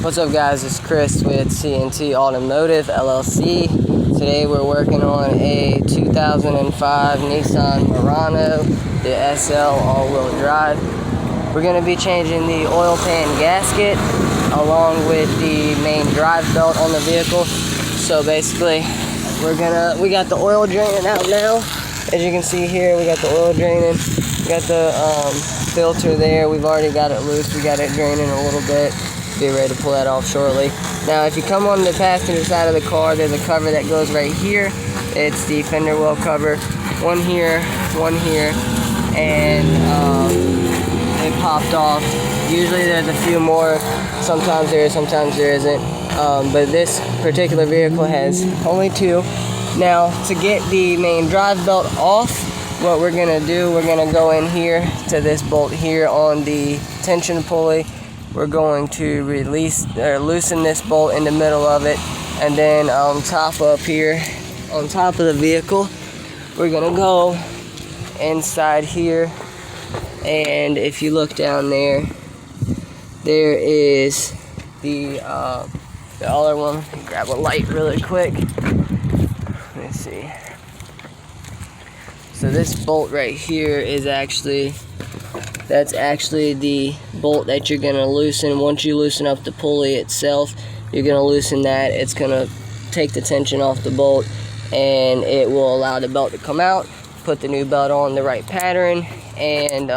What's up guys, it's Chris with CNT Automotive LLC. Today we're working on a 2005 Nissan Murano, the SL all-wheel drive. We're going to be changing the oil pan gasket along with the main drive belt on the vehicle. So basically we got the oil draining out now. As you can see here, we got the oil draining. We got the filter there. We've already got it loose. We got it draining a little bit. Be ready to pull that off shortly. Now if you come on the passenger side of the car, there's a cover that goes right here. It's the fender well cover. One here, and it popped off. Usually there's a few more. Sometimes there is, sometimes there isn't. But this particular vehicle has only two. Now to get the main drive belt off, what we're gonna do, we're gonna go in here to this bolt here on the tension pulley. We're going to release or loosen this bolt in the middle of it, and then on top up here, on top of the vehicle, we're gonna go inside here, and if you look down there, there is the other one. Grab a light really quick. Let's see. So this bolt right here is that's actually the bolt that you're gonna loosen. Once you loosen up the pulley itself, you're gonna loosen that. It's gonna take the tension off the bolt, and it will allow the belt to come out, put the new belt on the right pattern, and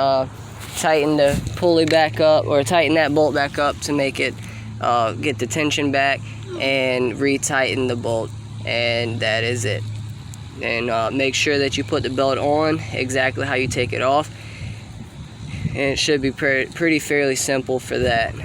tighten the pulley back up, or tighten that bolt back up to make it get the tension back, and retighten the bolt, and that is it. And make sure that you put the belt on exactly how you take it off, and it should be pretty fairly simple for that.